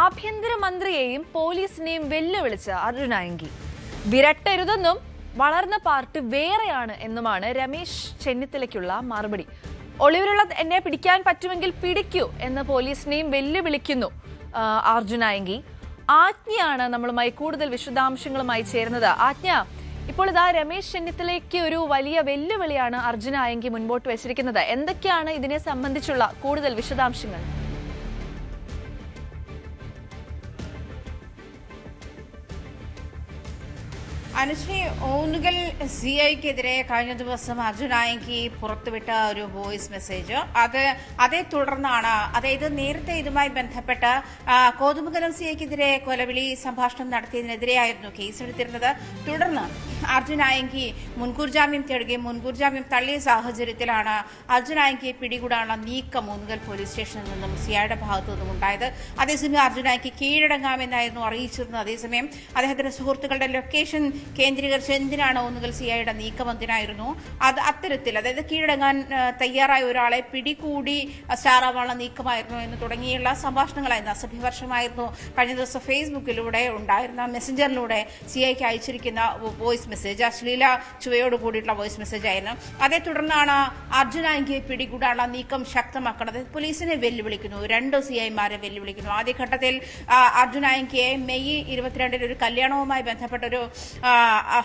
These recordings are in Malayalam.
ആഭ്യന്തരമന്ത്രിയെയും പോലീസിനെയും വെല്ലുവിളിച്ച അർജുൻ ആയങ്കി. വിരട്ടരുതെന്നും വളർന്ന പാർട്ടി വേറെയാണ് എന്നുമാണ് രമേശ് ചെന്നിത്തലയ്ക്കുള്ള മറുപടി. ഒളിവിലുള്ള എന്നെ പിടിക്കാൻ പറ്റുമെങ്കിൽ പിടിക്കൂ എന്ന് പോലീസിനെയും വെല്ലുവിളിക്കുന്നു അർജുൻ ആയങ്കി. ആജ്ഞയാണ് നമ്മളുമായി കൂടുതൽ വിശദാംശങ്ങളുമായി ചേരുന്നത്. ആജ്ഞ, ഇപ്പോൾ ഇതാ രമേശ് ചെന്നിത്തലയ്ക്ക് ഒരു വലിയ വെല്ലുവിളിയാണ് അർജുൻ ആയങ്കി മുൻപോട്ട് വെച്ചിരിക്കുന്നത്. എന്തൊക്കെയാണ് ഇതിനെ സംബന്ധിച്ചുള്ള കൂടുതൽ വിശദാംശങ്ങൾ? അനുശ്രീ, ഊന്നുകൽ സിഐക്കെതിരെ കഴിഞ്ഞ ദിവസം അർജുൻ ആയങ്കി പുറത്തുവിട്ട ഒരു വോയിസ് മെസ്സേജ്, അതേ തുടർന്നാണ്, അതായത് നേരത്തെ ഇതുമായി ബന്ധപ്പെട്ട കോതമംഗലം സിഐക്കെതിരെ കൊലവിളി സംഭാഷണം നടത്തിയതിനെതിരെയായിരുന്നു കേസെടുത്തിരുന്നത്. തുടർന്ന് അർജുൻ ആയങ്കി മുൻകൂർ ജാമ്യം തേടുകയും മുൻകൂർ ജാമ്യം തള്ളിയ സാഹചര്യത്തിലാണ് അർജുൻ ആയങ്കിയെ പിടികൂടാനുള്ള നീക്കം ഊന്നുകൽ പോലീസ് സ്റ്റേഷനിൽ നിന്നും സിഐയുടെ ഭാഗത്തു നിന്നും ഉണ്ടായത്. അതേസമയം അർജുൻ ആയങ്കി കീഴടങ്ങാമെന്നായിരുന്നു അറിയിച്ചിരുന്നത്. അതേസമയം അദ്ദേഹത്തിന്റെ സുഹൃത്തുക്കളുടെ ലൊക്കേഷൻ കേന്ദ്രീകരിച്ച് എന്തിനാണ് ഊന്നുകൽ സിഐയുടെ നീക്കം എന്തിനായിരുന്നു? അത്തരത്തിൽ, അതായത് കീഴടങ്ങാൻ തയ്യാറായ ഒരാളെ പിടികൂടി സ്റ്റാറാവാനുള്ള നീക്കമായിരുന്നു എന്ന് തുടങ്ങിയുള്ള സംഭാഷണങ്ങളായിരുന്നു, അസഭ്യവർഷമായിരുന്നു കഴിഞ്ഞ ദിവസം ഫേസ്ബുക്കിലൂടെ ഉണ്ടായിരുന്ന മെസ്സഞ്ചറിലൂടെ സിഐക്ക് അയച്ചിരിക്കുന്ന വോയിസ് മെസ്സേജ്. അശ്ലീല ചുവയോട് കൂടിയിട്ടുള്ള വോയിസ് മെസ്സേജ് ആയിരുന്നു. അതേ തുടർന്നാണ് അർജുൻ ആയങ്കിയെ പിടികൂടാനുള്ള നീക്കം ശക്തമാക്കുന്നത്. പോലീസിനെ വെല്ലുവിളിക്കുന്നു, 2 സിഐമാരെ വെല്ലുവിളിക്കുന്നു. ആദ്യഘട്ടത്തിൽ അർജുൻ ആയങ്കിയെ മെയ് 22 ഒരു കല്യാണവുമായി ബന്ധപ്പെട്ട ഒരു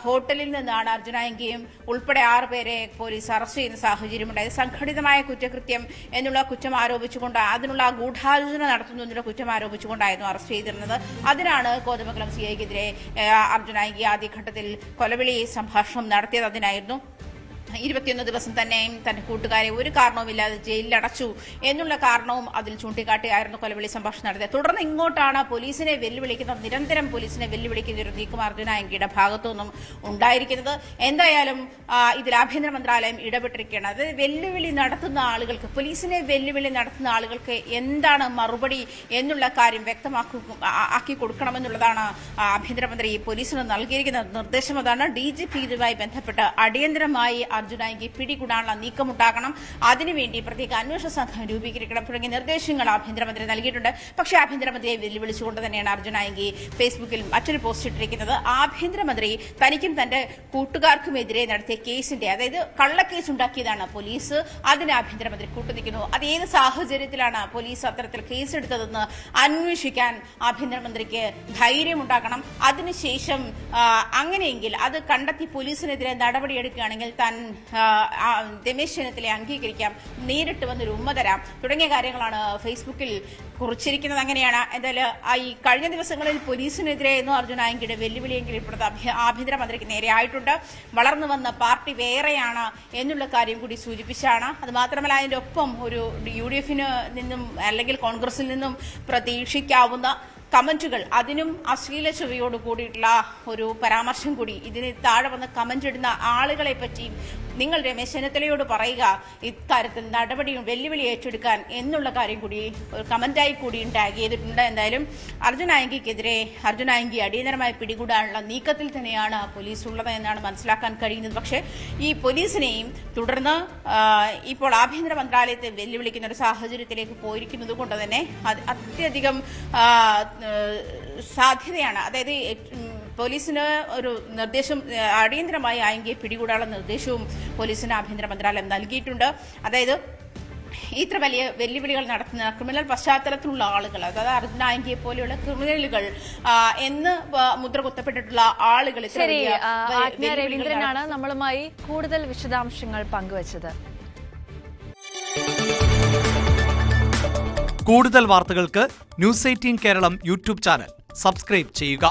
ഹോട്ടലിൽ നിന്നാണ് അർജുൻ ആയങ്കിയും ഉൾപ്പെടെ 6 പേരെ പോലീസ് അറസ്റ്റ് ചെയ്യുന്ന സാഹചര്യമുണ്ടായത്. സംഘടിതമായ കുറ്റകൃത്യം എന്നുള്ള കുറ്റം ആരോപിച്ചുകൊണ്ട്, അതിനുള്ള ഗൂഢാലോചന നടത്തുന്നു എന്നുള്ള കുറ്റം ആരോപിച്ചുകൊണ്ടായിരുന്നു അറസ്റ്റ് ചെയ്തിരുന്നത്. അതിനാണ് കോതമംഗലം സിഐക്കെതിരെ അർജുൻ ആയങ്കി ആദ്യഘട്ടത്തിൽ കൊലവിളി സംഭാഷണം നടത്തിയത്. അതിനായിരുന്നു 21 ദിവസം തന്നെയും തന്റെ കൂട്ടുകാരെ ഒരു കാരണവുമില്ലാതെ ജയിലിലടച്ചു എന്നുള്ള കാരണവും അതിൽ ചൂണ്ടിക്കാട്ടിയായിരുന്നു കൊലവിളി സംഭാഷണം നടത്തിയത്. തുടർന്ന് ഇങ്ങോട്ടാണ് പോലീസിനെ വെല്ലുവിളിക്കുന്ന, നിരന്തരം പോലീസിനെ വെല്ലുവിളിക്കുന്ന ഒരു നീക്കം അർജുൻ ആയങ്കിയുടെ ഭാഗത്തുനിന്നും ഉണ്ടായിരിക്കുന്നത്. എന്തായാലും ഇതിൽ ആഭ്യന്തര മന്ത്രാലയം ഇടപെട്ടിരിക്കുകയാണ്. അത് വെല്ലുവിളി നടത്തുന്ന ആളുകൾക്ക്, പോലീസിനെ വെല്ലുവിളി നടത്തുന്ന ആളുകൾക്ക് എന്താണ് മറുപടി എന്നുള്ള കാര്യം വ്യക്തമാക്കി കൊടുക്കണമെന്നുള്ളതാണ് ആഭ്യന്തരമന്ത്രി പോലീസിന് നൽകിയിരിക്കുന്ന നിർദ്ദേശം. അതാണ് DGP ഇതുമായി ബന്ധപ്പെട്ട് അടിയന്തരമായി അർജുൻ ആയങ്കി പിടികൂടാനുള്ള നീക്കമുണ്ടാകണം, അതിനുവേണ്ടി പ്രത്യേക അന്വേഷണ സംഘം രൂപീകരിക്കണം തുടങ്ങിയ നിർദ്ദേശങ്ങൾ ആഭ്യന്തരമന്ത്രി നൽകിയിട്ടുണ്ട്. പക്ഷേ ആഭ്യന്തരമന്ത്രിയെ വെല്ലുവിളിച്ചുകൊണ്ട് തന്നെയാണ് അർജുൻ ആയങ്കി ഫേസ്ബുക്കിൽ മറ്റൊരു പോസ്റ്റ് ഇട്ടിരിക്കുന്നത്. ആഭ്യന്തരമന്ത്രി തനിക്കും തന്റെ കൂട്ടുകാർക്കുമെതിരെ നടത്തിയ കേസിന്റെ, അതായത് കള്ളക്കേസ് ഉണ്ടാക്കിയതാണ് പോലീസ്, അതിന് ആഭ്യന്തരമന്ത്രി കൂട്ടുനിൽക്കുന്നു. അത് ഏത് സാഹചര്യത്തിലാണ് പോലീസ് അത്തരത്തിൽ കേസെടുത്തതെന്ന് അന്വേഷിക്കാൻ ആഭ്യന്തരമന്ത്രിക്ക് ധൈര്യമുണ്ടാക്കണം. അതിനുശേഷം അങ്ങനെയെങ്കിൽ അത് കണ്ടെത്തി പോലീസിനെതിരെ നടപടിയെടുക്കുകയാണെങ്കിൽ താൻ രമേശ് ചെന്നിത്തലയെ അംഗീകരിക്കാം, നേരിട്ട് വന്നൊരു ഉമ്മ തരാം തുടങ്ങിയ കാര്യങ്ങളാണ് ഫേസ്ബുക്കിൽ കുറിച്ചിരിക്കുന്നത്. അങ്ങനെയാണ് എന്തായാലും ഈ കഴിഞ്ഞ ദിവസങ്ങളിൽ പോലീസിനെതിരെയായിരുന്നു അർജുൻ ആയങ്കിയുടെ വെല്ലുവിളിയെങ്കിൽ ഇപ്പോഴത്തെ ആഭ്യന്തരമന്ത്രിക്ക് നേരെ ആയിട്ടുണ്ട്. വളർന്നു വന്ന പാർട്ടി വേറെയാണ് എന്നുള്ള കാര്യം കൂടി സൂചിപ്പിച്ചാണ്. അത് മാത്രമല്ല, അതിന്റെ ഒപ്പം ഒരു UDF നിന്നും അല്ലെങ്കിൽ കോൺഗ്രസിൽ നിന്നും പ്രതീക്ഷിക്കാവുന്ന കമന്റുകൾ, അതിനും അശ്ലീല ചുവയോട് കൂടിയിട്ടുള്ള ഒരു പരാമർശം കൂടി. ഇതിന് താഴെ വന്ന് കമന്റ് ഇടുന്ന ആളുകളെ പറ്റി നിങ്ങൾ രമേശ് ചെന്നിത്തലയോട് പറയുക, ഇക്കാര്യത്തിൽ നടപടിയും വെല്ലുവിളി ഏറ്റെടുക്കാൻ എന്നുള്ള കാര്യം കൂടി ഒരു കമന്റായി കൂടി ടാഗ് ചെയ്തിട്ടുണ്ട്. എന്തായാലും അർജുൻ ആയങ്കിക്കെതിരെ അർജുൻ ആയങ്കി അടിയന്തരമായി പിടികൂടാനുള്ള നീക്കത്തിൽ തന്നെയാണ് പോലീസ് ഉള്ളത് എന്നാണ് മനസ്സിലാക്കാൻ കഴിയുന്നത്. പക്ഷേ ഈ പോലീസിനെയും തുടർന്ന് ഇപ്പോൾ ആഭ്യന്തര മന്ത്രാലയത്തെ വെല്ലുവിളിക്കുന്ന ഒരു സാഹചര്യത്തിലേക്ക് പോയിരിക്കുന്നത് കൊണ്ട് തന്നെ അത്യധികം സാധ്യതയാണ്. അതായത് പോലീസിന് ഒരു നിർദ്ദേശം, അടിയന്തരമായി ആയങ്കിയെ പിടികൂടാനുള്ള നിർദ്ദേശവും പോലീസിന് ആഭ്യന്തര മന്ത്രാലയം നൽകിയിട്ടുണ്ട്. അതായത് ഇത്ര വലിയ വെല്ലുവിളികൾ നടത്തുന്ന ക്രിമിനൽ പശ്ചാത്തലത്തിലുള്ള ആളുകൾ, അതായത് അർജുൻ ആയങ്കിയെ പോലെയുള്ള ക്രിമിനലുകൾ എന്ന് മുദ്ര കുത്തപ്പെട്ടിട്ടുള്ള ആളുകൾ. രവീന്ദ്രനാണ് നമ്മളുമായി കൂടുതൽ വിശദാംശങ്ങൾ പങ്കുവച്ചത്. കൂടുതൽ വാർത്തകൾക്ക് News 18 Keralam YouTube channel subscribe ചെയ്യുക.